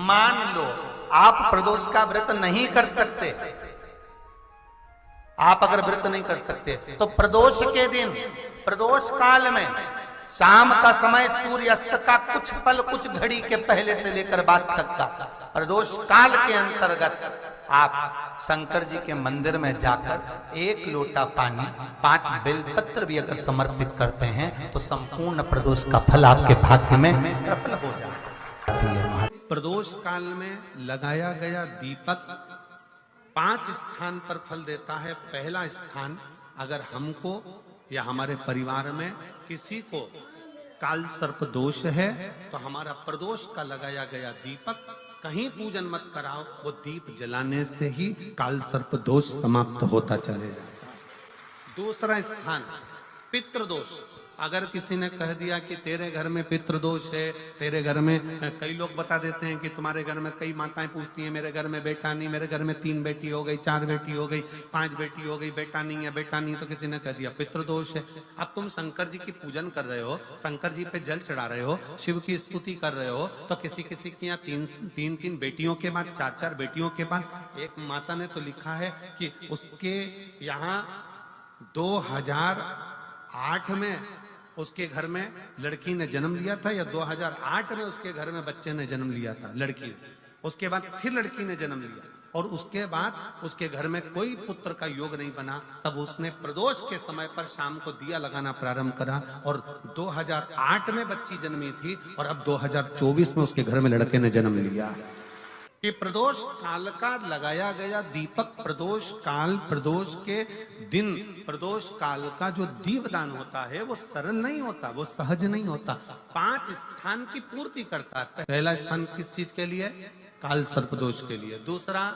मान लो आप प्रदोष का व्रत नहीं कर सकते, आप अगर व्रत नहीं कर सकते तो प्रदोष के दिन, प्रदोष काल में शाम का समय सूर्य अस्त का कुछ पल, कुछ घड़ी के पहले से लेकर बाद तक का प्रदोष काल के अंतर्गत आप शंकर जी के मंदिर में जाकर 1 लोटा पानी, 5 बेलपत्र भी अगर समर्पित करते हैं तो संपूर्ण प्रदोष का फल आपके भाग्य में प्रबल हो जाता है। प्रदोष काल में लगाया गया दीपक 5 स्थान पर फल देता है। पहला स्थान, अगर हमको या हमारे परिवार में किसी को काल सर्प दोष है तो हमारा प्रदोष का लगाया गया दीपक कहीं पूजन मत कराओ, वो दीप जलाने से ही काल सर्प दोष समाप्त होता चले जाता है। दूसरा स्थान, पितृदोष। अगर किसी ने कह दिया कि तेरे घर में पितृदोष है, तेरे घर में, कई लोग बता देते हैं कि तुम्हारे घर में कई माताएं पूछती हैं, मेरे घर में बेटा नहीं, मेरे घर में 3 बेटी हो गई, 4 बेटी हो गई, 5 बेटी हो गई, बेटा नहीं है, बेटा नहीं, तो किसी ने कह दिया पितृदोष है। अब तुम शंकर जी की पूजन कर रहे हो, शंकर जी पे जल चढ़ा रहे हो, शिव की स्तुति कर रहे हो, तो किसी किसी की यहाँ 3 बेटियों के बाद, 4 बेटियों के बाद, एक माता ने तो लिखा है कि उसके यहाँ 2008 में उसके घर में लड़की ने जन्म लिया था, या 2008 में उसके घर में बच्चे ने जन्म लिया था, लड़की ने, उसके बाद फिर लड़की ने जन्म लिया और उसके बाद उसके घर में कोई पुत्र का योग नहीं बना। तब उसने प्रदोष के समय पर शाम को दिया लगाना प्रारंभ करा और 2008 में बच्ची जन्मी थी और अब 2024 में उसके घर में लड़के ने जन्म लिया। कि प्रदोष काल का लगाया गया दीपक, प्रदोष काल, प्रदोष के दिन, प्रदोष काल का जो दीपदान होता है वो सरल नहीं होता, वो सहज नहीं होता, 5 स्थान की पूर्ति करता है। पहला स्थान किस चीज के लिए? काल सर्प दोष के लिए। दूसरा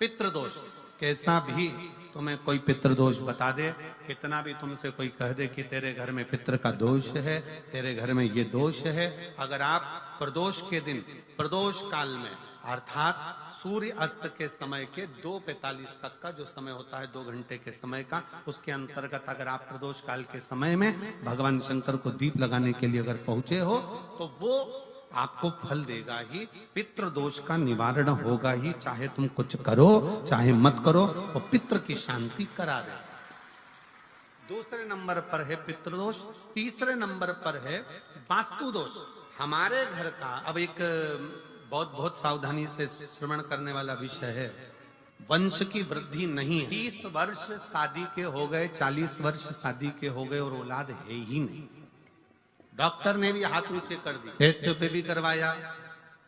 पितृदोष। कैसा भी तुम्हें कोई पितृदोष बता दे, कितना भी तुमसे कोई कह दे कि तेरे घर में पितृ का दोष है, तेरे घर में ये दोष है, अगर आप प्रदोष के दिन, प्रदोष काल में, अर्थात सूर्य अस्त के समय के 2:45 तक का जो समय होता है, 2 घंटे के समय का, उसके अंतर्गत अगर आप प्रदोष काल के समय में भगवान शंकर को दीप लगाने के लिए अगर पहुंचे हो तो वो आपको फल देगा ही, पितृदोष का निवारण होगा ही, चाहे तुम कुछ करो चाहे मत करो, वो पितृ की शांति करा दे। दूसरे नंबर पर है पितृदोष। तीसरे नंबर पर है वास्तु दोष। हमारे घर का, अब एक बहुत सावधानी से श्रवण करने वाला विषय है, वंश की वृद्धि नहीं है। 30 वर्ष शादी के हो गए, 40 वर्ष शादी के हो गए और औलाद है ही नहीं। डॉक्टर ने भी हाथ नीचे कर दी, टेस्ट पे भी करवाया,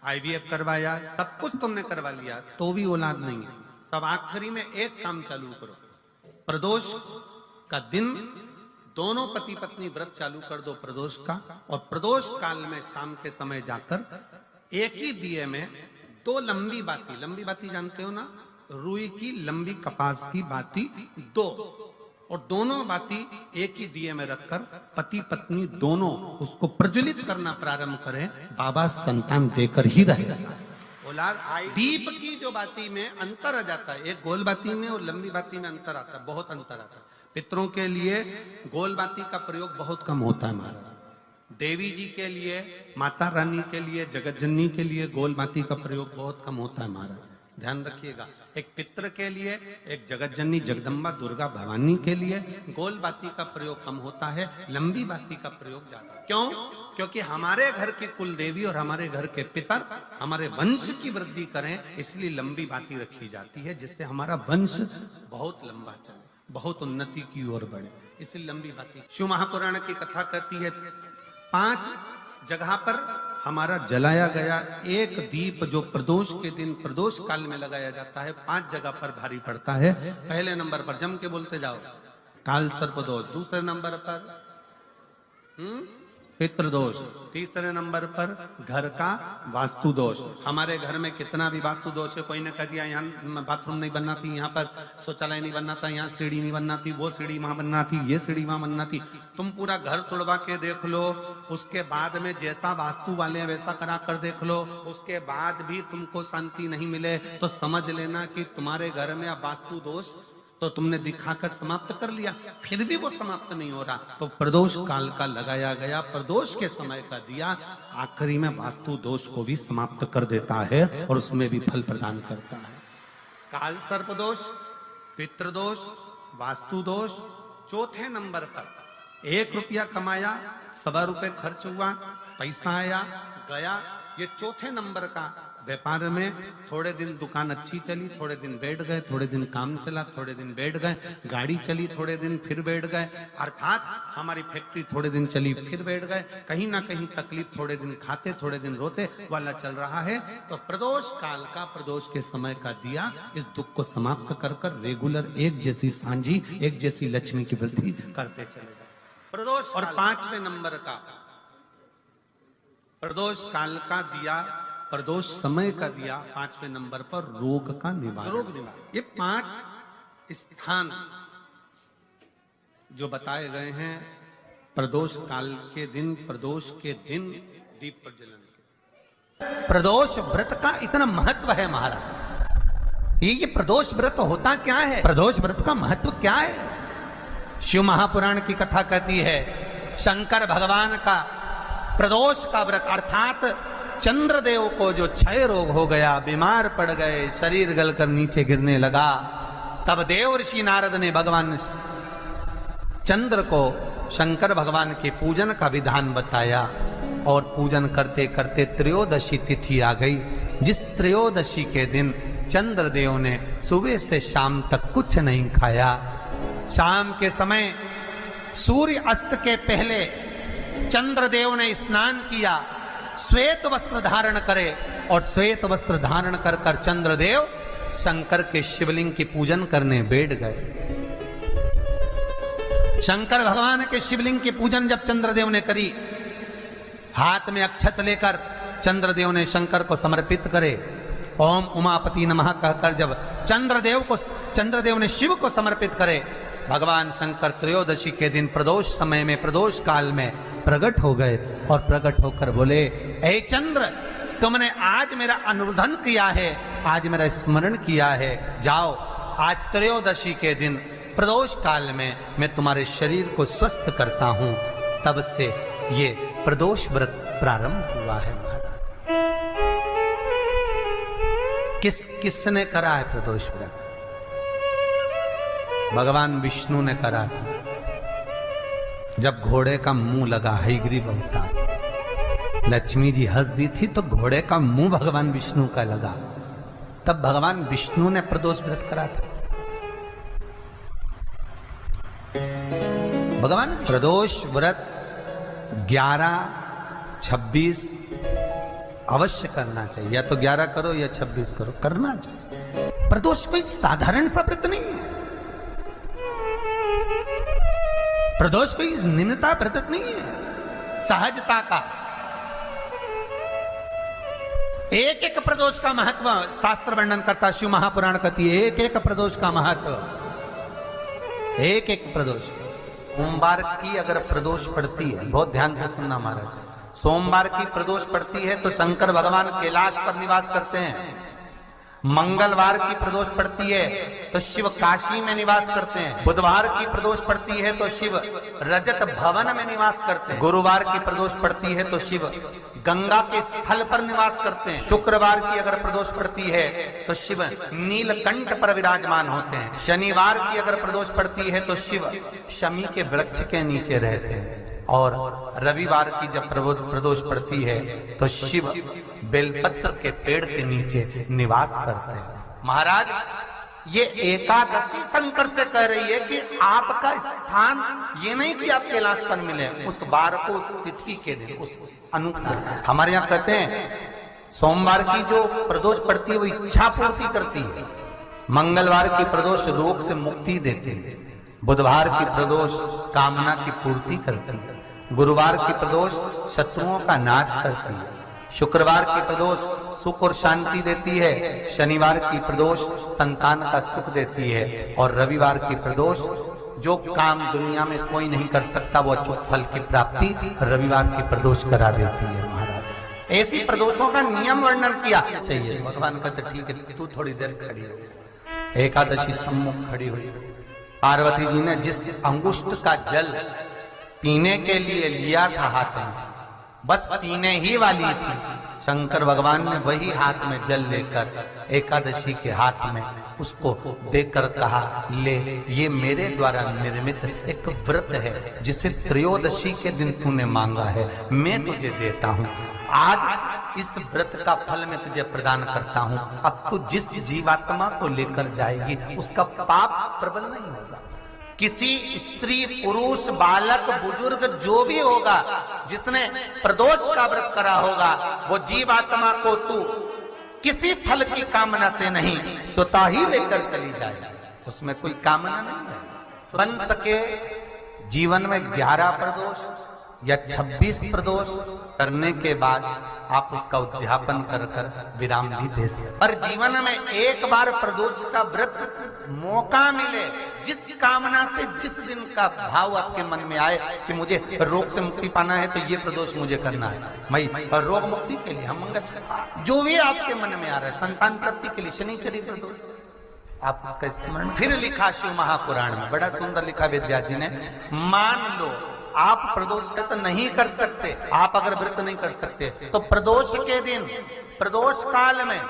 IVF करवाया, सब कुछ तुमने करवा लिया, तो भी औलाद नहीं है। तब आखिरी में एक काम चालू करो, प्रदोष का दिन दोनों पति पत्नी व्रत चालू कर दो प्रदोष का, और प्रदोष काल में शाम के समय जाकर एक ही दिए में 2 लंबी बाती जानते हो ना, रुई की लंबी कपास की बाती 2, और दोनों बाती एक ही दिए में रखकर पति पत्नी दोनों उसको प्रज्वलित करना प्रारंभ करें, बाबा संतान देकर ही रहेगा। दीप की जो बाती में अंतर आ जाता है, एक गोल बाती में और लंबी बाती में अंतर आता है, बहुत अंतर आता है। पितरों के लिए गोल बाती का प्रयोग बहुत कम होता है महाराज, देवी जी के लिए, माता रानी के लिए, जगत जननी के लिए गोल बाती का प्रयोग बहुत कम होता है महाराज, ध्यान रखिएगा। एक पितृ के लिए, एक जगत जननी जगदम्बा दुर्गा भवानी के लिए गोल बाती का प्रयोग कम होता है, लंबी बाती का प्रयोग ज्यादा। क्यों? क्योंकि हमारे घर की कुल देवी और हमारे घर के पितर हमारे वंश की वृद्धि करें, इसलिए लंबी बाती रखी जाती है, जिससे हमारा वंश बहुत लंबा चले, बहुत उन्नति की ओर बढ़े, इसलिए लंबी बाती। शिव महापुराण की कथा कहती है 5 जगह पर हमारा जलाया गया एक दीप जो प्रदोष के दिन, प्रदोष काल में लगाया जाता है, 5 जगह पर भारी पड़ता है। पहले नंबर पर, जम के बोलते जाओ, काल सर्प दोष। दूसरे नंबर पर पितृदोष। तीसरे नंबर पर घर का वास्तु दोष। हमारे घर में कितना भी वास्तु दोष है, कोई ने कह दिया यहाँ बाथरूम नहीं बनना थी, यहाँ पर शौचालय नहीं बनना था, यहाँ सीढ़ी नहीं बनना थी, वो सीढ़ी वहां बनना थी, ये सीढ़ी वहां बनना थी। तुम पूरा घर तोड़वा के देख लो, उसके बाद में जैसा वास्तु वाले हैं वैसा करा कर देख लो, उसके बाद भी तुमको शांति नहीं मिले तो समझ लेना कि तुम्हारे घर में अब वास्तु दोष तो तुमने दिखाकर समाप्त कर लिया, फिर भी वो समाप्त नहीं हो रहा, तो प्रदोष काल का लगाया गया प्रदोष के समय का दिया आखिरी में वास्तु दोष को भी समाप्त कर देता है और उसमें भी फल प्रदान करता है। काल सर्प दोष, पितृदोष, वास्तु दोष, चौथे नंबर पर 1 रुपया कमाया, 1.25 रुपये खर्च हुआ, पैसा आया गया। ये चौथे नंबर का व्यापार में थोड़े दिन दुकान अच्छी चली, थोड़े दिन बैठ गए, थोड़े दिन काम चला, थोड़े दिन बैठ गए, गाड़ी चली थोड़े दिन फिर बैठ गए, अर्थात हमारी फैक्ट्री थोड़े दिन चली फिर बैठ गए, कहीं ना कहीं तकलीफ, थोड़े दिन खाते थोड़े दिन रोते वाला चल रहा है। तो प्रदोष काल का, प्रदोष के समय का दिया इस दुख को समाप्त कर कर रेगुलर एक जैसी सांझी, एक जैसी लक्ष्मी की वृद्धि करते चले गए प्रदोष। और 5वें नंबर का प्रदोष काल का दिया, प्रदोष समय का दिया 5वें नंबर पर रोग का निवारण, रोग निवारण। ये 5 स्थान जो बताए गए हैं प्रदोष काल के दिन, प्रदोष के दिन दीप प्रज्वलन के। प्रदोष व्रत का इतना महत्व है महाराज। ये प्रदोष व्रत होता क्या है, प्रदोष व्रत का महत्व क्या है? शिव महापुराण की कथा कहती है शंकर भगवान का प्रदोष का व्रत, अर्थात चंद्रदेव को जो क्षय रोग हो गया, बीमार पड़ गए, शरीर गलकर नीचे गिरने लगा, तब देव ऋषि नारद ने भगवान चंद्र को शंकर भगवान के पूजन का विधान बताया और पूजन करते करते त्रयोदशी तिथि आ गई, जिस त्रयोदशी के दिन चंद्रदेव ने सुबह से शाम तक कुछ नहीं खाया। शाम के समय सूर्य अस्त के पहले चंद्रदेव ने स्नान किया, श्वेत वस्त्र धारण करे और श्वेत वस्त्र धारण कर कर चंद्रदेव शंकर के शिवलिंग की पूजन करने बैठ गए। शंकर भगवान के शिवलिंग की पूजन जब चंद्रदेव ने करी, हाथ में अक्षत लेकर चंद्रदेव ने शंकर को समर्पित करे, ओम उमापति नमः कहकर जब चंद्रदेव ने शिव को समर्पित करे, भगवान शंकर त्रयोदशी के दिन प्रदोष समय में, प्रदोष काल में प्रकट हो गए और प्रकट होकर बोले, ऐ चंद्र, तुमने आज मेरा अनुरोधन किया है, आज मेरा स्मरण किया है, जाओ आज त्रयोदशी के दिन प्रदोष काल में मैं तुम्हारे शरीर को स्वस्थ करता हूं। तब से ये प्रदोष व्रत प्रारंभ हुआ है महाराज। किसने करा है प्रदोष व्रत? भगवान विष्णु ने करा था। जब घोड़े का मुंह लगा, हयग्रीव अवतार, लक्ष्मी जी हंस दी थी तो घोड़े का मुंह भगवान विष्णु का लगा, तब भगवान विष्णु ने प्रदोष व्रत करा था। भगवान प्रदोष व्रत 11, 26 अवश्य करना चाहिए, या तो 11 करो या 26 करो, करना चाहिए। प्रदोष कोई साधारण सा व्रत नहीं है, प्रदोष कोई निम्नता व्रत नहीं है, सहजता का। एक एक प्रदोष का महत्व शास्त्र वर्णन करता, शिव महापुराण कहती है एक एक प्रदोष का महत्व, एक एक प्रदोष। सोमवार की अगर प्रदोष पड़ती है, बहुत ध्यान से सुनना महाराज, सोमवार की प्रदोष पड़ती है तो शंकर भगवान कैलाश पर निवास करते हैं। मंगलवार की प्रदोष पड़ती है तो शिव काशी में निवास करते हैं। बुधवार की प्रदोष पड़ती है तो शिव रजत भवन में निवास करते हैं। गुरुवार की प्रदोष पड़ती है तो शिव गंगा के स्थल पर निवास करते हैं। शुक्रवार की अगर प्रदोष पड़ती है तो शिव नीलकंठ पर विराजमान होते हैं। शनिवार की अगर प्रदोष पड़ती है तो शिव शमी के वृक्ष के नीचे रहते हैं। और रविवार की जब प्रदोष पड़ती है तो शिव बेलपत्र के पेड़ के नीचे निवास करते हैं। महाराज, ये एकादशी शंकर से कह रही है कि आपका स्थान ये नहीं कि आप कैलाश पर मिले, उस बार को, उस तिथि के दिन, उस अनुकूल। हमारे यहाँ कहते हैं सोमवार की जो प्रदोष पड़ती है वो इच्छा पूर्ति करती है, मंगलवार की प्रदोष रोग से मुक्ति देती है, बुधवार की प्रदोष कामना की पूर्ति करती है, गुरुवार की प्रदोष शत्रुओं का नाश करती है, शुक्रवार की प्रदोष सुख और शांति देती है, शनिवार की प्रदोष संतान का सुख देती है, और रविवार की प्रदोष जो काम दुनिया में कोई नहीं कर सकता वो अचूक फल की प्राप्ति रविवार की प्रदोष करा देती है। महाराज, ऐसी प्रदोषों का नियम वर्णन किया चाहिए। भगवान कहते ठीक है, तू थोड़ी देर खड़ी हो, एकादशी सम्मुख खड़ी हुई। पार्वती जी ने जिस अंगुष्ठ का जल पीने के लिए लिया था हाथ में, बस पीने ही वाली थी, शंकर भगवान ने वही हाथ में जल लेकर एकादशी के हाथ में उसको देकर कहा, ले, ये मेरे द्वारा निर्मित एक व्रत है जिसे त्रयोदशी के दिन तूने मांगा है, मैं तुझे देता हूँ। आज इस व्रत का फल मैं तुझे प्रदान करता हूँ। अब तू जिस जीवात्मा को लेकर जाएगी उसका पाप प्रबल नहीं होगा। किसी स्त्री, पुरुष, बालक, बुजुर्ग जो भी होगा जिसने प्रदोष का व्रत करा होगा, वो जीवात्मा को तू किसी फल की कामना से नहीं, स्वतः ही लेकर चली जाए। उसमें कोई कामना नहीं है। बन सके जीवन में 11 प्रदोष या 26 प्रदोष करने के बाद आप उसका उद्यापन कर कर विराम भी दे सकते। पर जीवन में एक बार प्रदोष का व्रत मौका मिले, जिस कामना से जिस दिन का भाव आपके मन में आए कि मुझे रोग से मुक्ति पाना है तो ये प्रदोष मुझे करना है, मैं रोग मुक्ति के लिए, हम मंगल, जो भी आपके मन में आ रहा है, संतान प्राप्ति के लिए शनिचरी प्रदोष, आप उसका स्मरण। फिर लिखा शिव महापुराण में, बड़ा सुंदर लिखा वेदव्यास जी ने, मान लो आप प्रदोष व्रत नहीं कर सकते, आप अगर व्रत नहीं कर सकते तो प्रदोष के दिन, प्रदोष काल में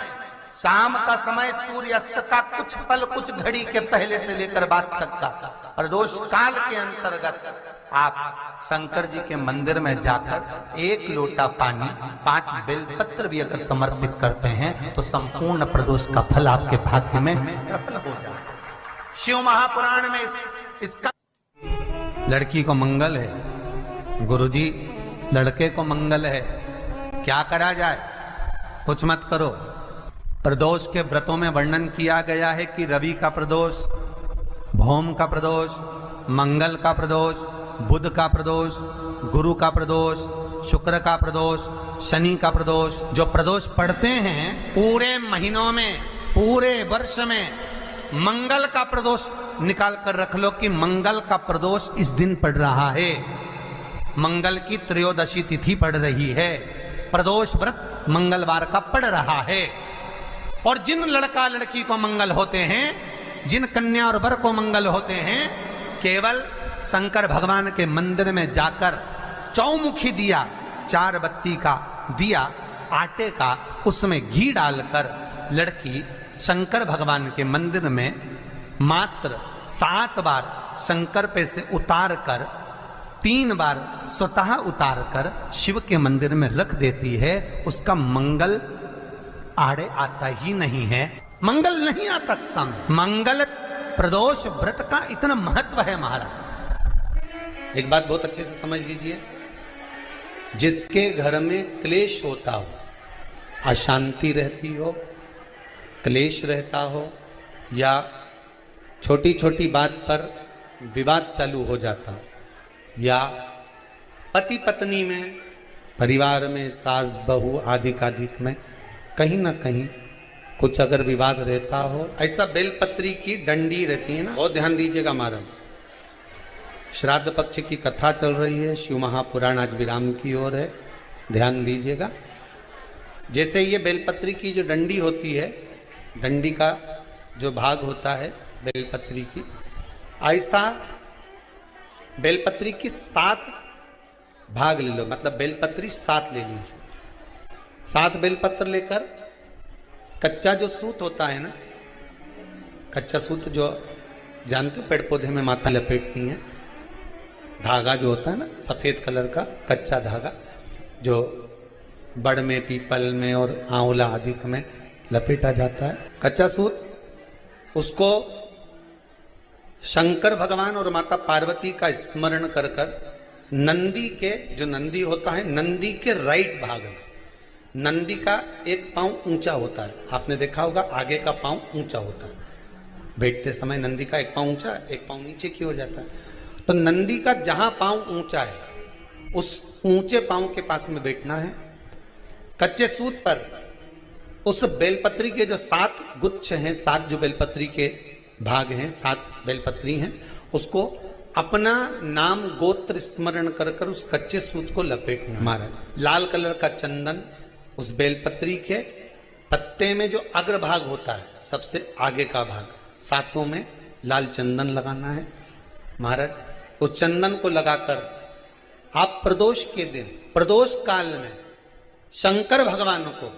शाम का समय सूर्यास्त का कुछ पल, कुछ घड़ी के पहले से लेकर बाद तक का प्रदोष काल के अंतर्गत आप शंकर जी के मंदिर में जाकर 1 लोटा पानी, 5 बेलपत्र भी अगर समर्पित करते हैं तो संपूर्ण प्रदोष का फल आपके भाग्य में प्रबल हो जाए। शिव महापुराण में इसका लड़की को मंगल है, गुरुजी लड़के को मंगल है, क्या करा जाए? कुछ मत करो। प्रदोष के व्रतों में वर्णन किया गया है कि रवि का प्रदोष, भौम का प्रदोष, मंगल का प्रदोष, बुध का प्रदोष, गुरु का प्रदोष, शुक्र का प्रदोष, शनि का प्रदोष। जो प्रदोष पढ़ते हैं पूरे महीनों में, पूरे वर्ष में, मंगल का प्रदोष निकाल कर रख लो कि मंगल का प्रदोष इस दिन पड़ रहा है, मंगल की त्रयोदशी तिथि पड़ रही है, प्रदोष व्रत मंगलवार का पड़ रहा है। और जिन लड़का लड़की को मंगल होते हैं, जिन कन्या और वर को मंगल होते हैं, केवल शंकर भगवान के मंदिर में जाकर चौमुखी दिया, 4 बत्ती का दिया आटे का, उसमें घी डालकर लड़की शंकर भगवान के मंदिर में मात्र 7 बार शंकर पे से उतार कर, 3 बार स्वतः उतार कर शिव के मंदिर में रख देती है। उसका मंगल आड़े आता ही नहीं है, मंगल नहीं आता सामने। मंगल प्रदोष व्रत का इतना महत्व है महाराज। एक बात बहुत अच्छे से समझ लीजिए, जिसके घर में क्लेश होता हो, अशांति रहती हो, क्लेश रहता हो, या छोटी छोटी बात पर विवाद चालू हो जाता हो, या पति पत्नी में, परिवार में, सास बहू आदिक में कहीं ना कहीं कुछ अगर विवाद रहता हो, ऐसा बेलपत्री की डंडी रहती है ना, बहुत ध्यान दीजिएगा महाराज। श्राद्ध पक्ष की कथा चल रही है, शिव महापुराण आज विराम की ओर है, ध्यान दीजिएगा। जैसे ये बेलपत्री की जो डंडी होती है, डंडी का जो भाग होता है बेलपत्री की, ऐसा बेलपत्री की 7 भाग ले लो, मतलब बेलपत्री 7 ले लीजिए। 7 बेलपत्र लेकर कच्चा जो सूत होता है ना, कच्चा सूत जो जानते हो पेड़ पौधे में माता लपेटती हैं, धागा जो होता है ना सफेद कलर का कच्चा धागा, जो बड़ में, पीपल में और आंवला आदि में लपेटा जाता है, कच्चा सूत, उसको शंकर भगवान और माता पार्वती का स्मरण कर कर नंदी के, जो नंदी होता है, नंदी के राइट भाग में, नंदी का एक पांव ऊंचा होता है, आपने देखा होगा आगे का पांव ऊंचा होता है, बैठते समय नंदी का एक पांव ऊंचा, एक पांव नीचे की हो जाता है। तो नंदी का जहां पांव ऊंचा है उस ऊंचे पांव के पास में बैठना है। कच्चे सूत पर उस बेलपत्री के जो 7 गुच्छ हैं, 7 जो बेलपत्री के भाग हैं, 7 बेलपत्री हैं, उसको अपना नाम गोत्र स्मरण कर कर उस कच्चे सूत को लपेटना। महाराज लाल कलर का चंदन उस बेलपत्री के पत्ते में जो अग्रभाग होता है, सबसे आगे का भाग, साथों में लाल चंदन लगाना है। महाराज उस चंदन को लगाकर आप प्रदोष के दिन, प्रदोष काल में शंकर भगवान को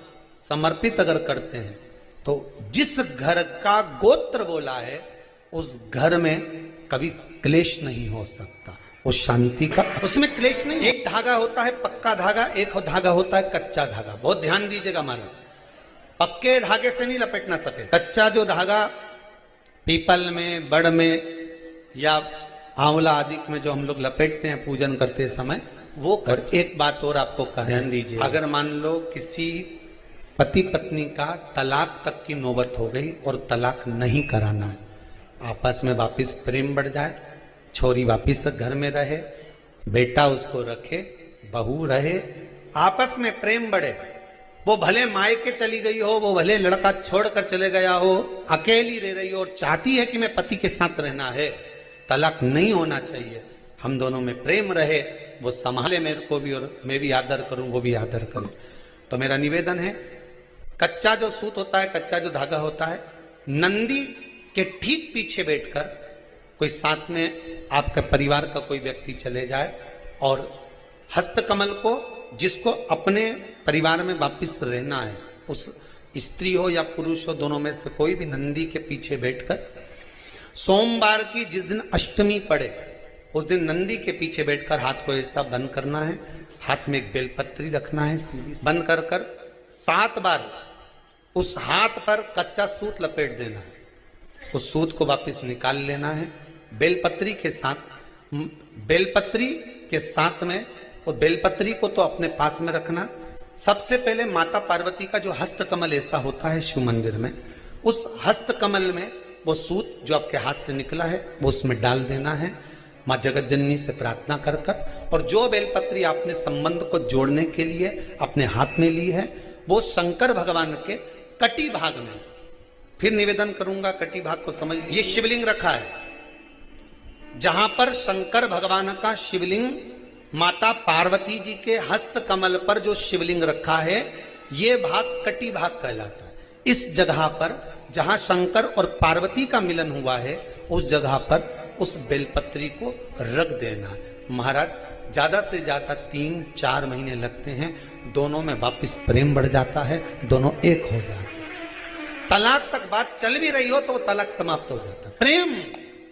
समर्पित अगर करते हैं तो जिस घर का गोत्र बोला है उस घर में कभी क्लेश नहीं हो सकता, उस शांति का उसमें क्लेश नहीं। एक धागा होता है पक्का धागा, एक धागा होता है कच्चा धागा। बहुत ध्यान दीजिएगा महाराज, पक्के धागे से नहीं लपेटना सफेद। कच्चा जो धागा पीपल में, बड़ में या आंवला आदि में जो हम लोग लपेटते हैं पूजन करते समय, वो कर। एक बात और आपको ध्यान दीजिए, अगर मान लो किसी पति पत्नी का तलाक तक की नौबत हो गई और तलाक नहीं कराना है, आपस में वापिस प्रेम बढ़ जाए, छोरी वापिस घर में रहे, बेटा उसको रखे, बहू रहे, आपस में प्रेम बढ़े, वो भले मायके चली गई हो, वो भले लड़का छोड़कर चले गया हो, अकेली रह रही हो और चाहती है कि मैं पति के साथ रहना है, तलाक नहीं होना चाहिए, हम दोनों में प्रेम रहे, वो संभाले मेरे को भी और मैं भी आदर करूं, वो भी आदर करे। तो मेरा निवेदन है, कच्चा जो सूत होता है, कच्चा जो धागा होता है, नंदी के ठीक पीछे बैठकर कोई साथ में आपके परिवार का कोई व्यक्ति चले जाए और हस्तकमल को, जिसको अपने परिवार में वापिस रहना है, उस स्त्री हो या पुरुष हो, दोनों में से कोई भी नंदी के पीछे बैठकर सोमवार की जिस दिन अष्टमी पड़े उस दिन नंदी के पीछे बैठकर हाथ को ऐसा बंद करना है, हाथ में एक बेलपत्री रखना है, सीधी बंद कर 7 बार उस हाथ पर कच्चा सूत लपेट देना है, उस सूत को वापस निकाल लेना है। बेलपत्री के साथ में और बेलपत्री को तो अपने पास में रखना। सबसे पहले माता पार्वती का जो हस्तकमल ऐसा होता है शिव मंदिर में, उस हस्तकमल में वो सूत जो आपके हाथ से निकला है वो उसमें डाल देना है, माँ जगत जननी से प्रार्थना कर कर, और जो बेलपत्री आपने संबंध को जोड़ने के लिए अपने हाथ में ली है वो शंकर भगवान के कटी भाग में, फिर निवेदन करूंगा कटी भाग को समझ, ये शिवलिंग रखा है, जहां पर शंकर भगवान का शिवलिंग, माता पार्वती जी के हस्त कमल पर जो शिवलिंग रखा है, ये भाग कटी भाग कहलाता है। इस जगह पर जहां शंकर और पार्वती का मिलन हुआ है, उस जगह पर उस बेलपत्री को रख देना। महाराज ज्यादा से ज्यादा 3-4 महीने लगते हैं, दोनों में वापिस प्रेम बढ़ जाता है, दोनों एक हो जाते हैं। तलाक तक बात चल भी रही हो तो वो तलाक समाप्त हो जाता है, प्रेम,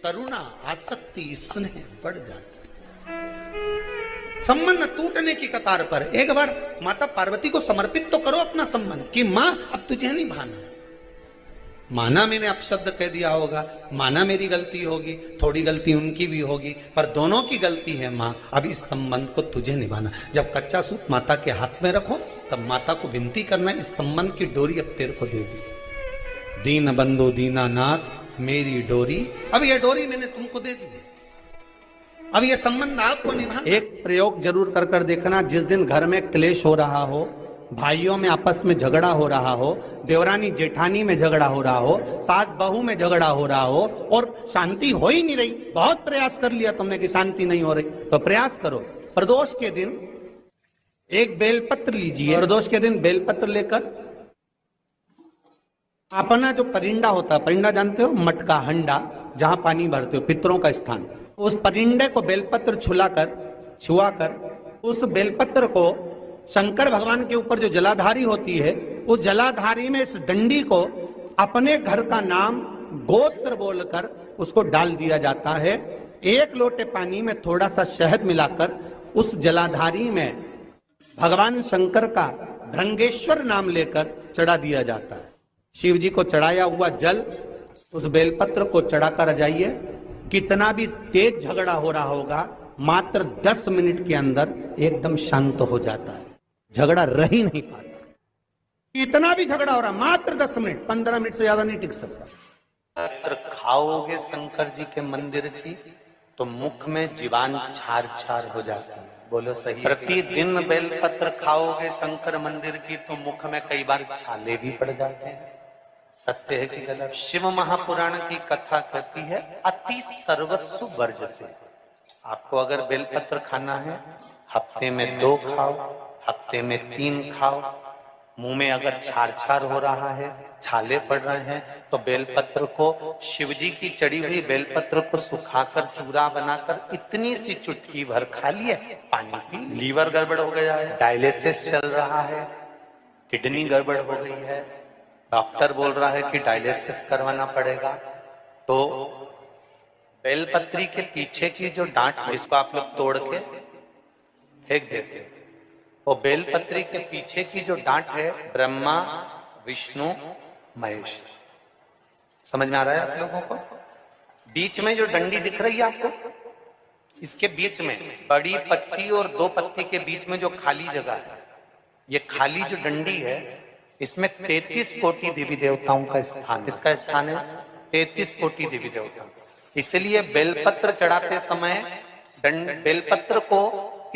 करुणा, आसक्ति, स्नेह बढ़ जाता है। संबंध टूटने की कतार पर एक बार माता पार्वती को समर्पित तो करो अपना संबंध कि मां अब तुझे नहीं भाना, माना मैंने अपशब्द कह दिया होगा, माना मेरी गलती होगी, थोड़ी गलती उनकी भी होगी, पर दोनों की गलती है मां, अब इस संबंध को तुझे निभाना। जब कच्चा सूत माता के हाथ में रखो तब माता को विनती करना, इस संबंध की डोरी अब तेरे को दे दी, दीन बंधु दीनानाथ मेरी डोरी, अब ये डोरी मैंने तुमको दे दी, अब ये संबंध आपको निभाना। एक प्रयोग जरूर कर कर देखना, जिस दिन घर में क्लेश हो रहा हो, भाइयों में आपस में झगड़ा हो रहा हो, देवरानी जेठानी में झगड़ा हो रहा हो, सास बहू में झगड़ा हो रहा हो और शांति हो ही नहीं रही, बहुत प्रयास कर लिया तुमने कि शांति नहीं हो रही, तो प्रयास करो, प्रदोष के दिन एक बेलपत्र लीजिए, प्रदोष के दिन बेलपत्र लेकर अपना जो परिंडा होता है, परिंडा जानते हो, मटका, हंडा, जहां पानी भरते हो, पितरों का स्थान, उस परिंडे को बेलपत्र छुआकर उस बेलपत्र को शंकर भगवान के ऊपर जो जलाधारी होती है, उस जलाधारी में इस डंडी को अपने घर का नाम गोत्र बोलकर उसको डाल दिया जाता है। 1 लोटे पानी में थोड़ा सा शहद मिलाकर उस जलाधारी में भगवान शंकर का भृंगेश्वर नाम लेकर चढ़ा दिया जाता है। शिव जी को चढ़ाया हुआ जल उस बेलपत्र को चढ़ाकर जाइए, कितना भी तेज झगड़ा हो रहा होगा, मात्र 10 मिनट के अंदर एकदम शांत हो जाता है, झगड़ा रह ही नहीं पाता। इतना भी झगड़ा हो रहा, मात्र 10 मिनट, 15 मिनट से ज्यादा नहीं टिक सकता। अगर खाओगे शंकर जी के मंदिर की तो मुख में जीवान छार छार हो जाती है, बोलो सही। प्रतिदिन बेलपत्र खाओगे शंकर मंदिर की तो मुख में कई बार छाले भी पड़ जाते हैं, सत्य है कि गलत? शिव महापुराण की कथा कहती है अति सर्वस्व वर्जते। आपको अगर बेलपत्र खाना है, हफ्ते में 2 खाओ, हफ्ते में 3 खाओ, मुंह में अगर छार छार हो रहा है, छाले पड़ रहे हैं, तो बेलपत्र को, शिवजी की चढ़ी हुई बेलपत्र को सुखाकर चूरा बनाकर इतनी सी चुटकी भर खा लिया, पानी पी। लीवर गड़बड़ हो गया है, डायलिसिस चल रहा है, किडनी गड़बड़ हो गई है, डॉक्टर बोल रहा है कि डायलिसिस करवाना पड़ेगा, तो बेलपत्री के पीछे की जो डांट है, इसको आप लोग तोड़ के फेंक देते हैं। वो बेलपत्री के पीछे की जो डांट है, ब्रह्मा विष्णु महेश, समझ में आ रहा है आप लोगों को? बीच में जो डंडी दिख रही है आपको, इसके बीच में बड़ी पत्ती और दो पत्ती के बीच में जो खाली जगह है, ये खाली जो डंडी है, इसमें 33 कोटि देवी देवताओं का स्थान। इसका स्थान है 33 कोटि देवी देवता। इसलिए बेलपत्र चढ़ाते समय बेलपत्र को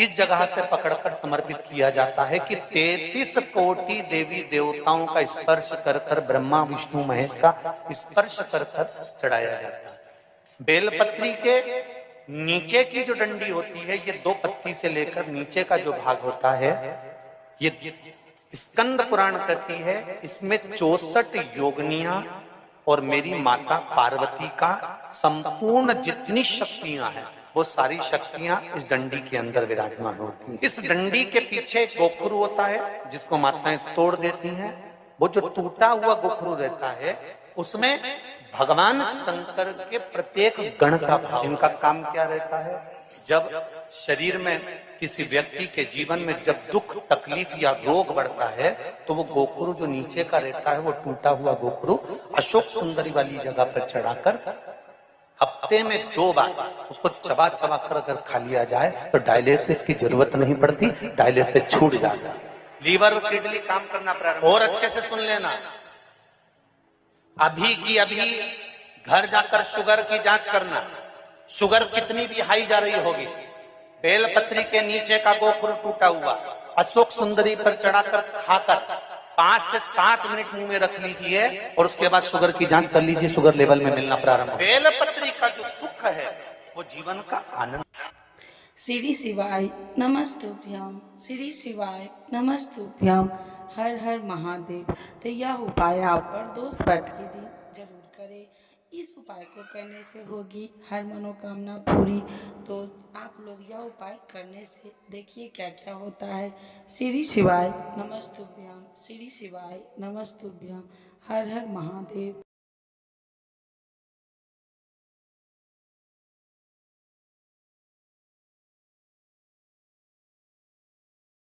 इस जगह से पकड़कर समर्पित किया जाता है कि 33 कोटि देवी देवताओं का स्पर्श कर कर, ब्रह्मा विष्णु महेश का स्पर्श कर कर चढ़ाया जाता है। बेलपत्री के नीचे की जो डंडी होती है, ये 2 पत्ती से लेकर नीचे का जो भाग होता है, ये स्कंद पुराण कहती है, इसमें 64 योगनियां और मेरी माता पार्वती का संपूर्ण जितनी शक्तियां हैं, वो सारी शक्तियां इस डंडी के अंदर विराजमान होती हैं। इस डंडी के पीछे एक गोखरू होता है, जिसको माताएं तोड़ देती हैं। वो जो टूटा हुआ गोखरू रहता है, उसमें भगवान शंकर के प्रत्येक गण का भाव। इनका काम क्या रहता है? जब शरीर में किसी व्यक्ति के जीवन में जब दुख तकलीफ या रोग बढ़ता है, तो वो गोखरू जो नीचे का रहता है, वो टूटा हुआ गोखरू अशोक सुंदरी वाली जगह पर चढ़ाकर हफ्ते में 2 बार उसको चबा चबा कर अगर खा लिया जाए, तो डायलिसिस की जरूरत नहीं पड़ती, डायलिसिस छूट जाता है। लीवर और किडनी काम करना प्रारंभ। और अच्छे से सुन लेना, अभी की अभी घर जाकर शुगर की जांच करना। शुगर कितनी भी हाई जा रही होगी, बेलपत्री के नीचे का गोखरू टूटा हुआ अशोक सुंदरी पर चढ़ाकर खाकर 5 से 7 मिनट मुंह में रख लीजिए, और उसके बाद शुगर की जांच कर लीजिए, शुगर लेवल में मिलना प्रारंभ हो। बेलपत्री का जो सुख है, वो जीवन का आनंद। श्री शिवाय नमस्तुभ्यम, श्री शिवाय नमस्तुभ्यम, हर हर महादेव। तो यह उपाय आप प्रदोष व्रत के दिन जरूर करें। इस उपाय को करने से होगी हर मनोकामना पूरी। तो आप लोग यह उपाय करने से देखिए क्या क्या होता है। श्री शिवाय नमस्तुभ्यम, श्री शिवाय नमस्तुभ्यम, हर हर महादेव।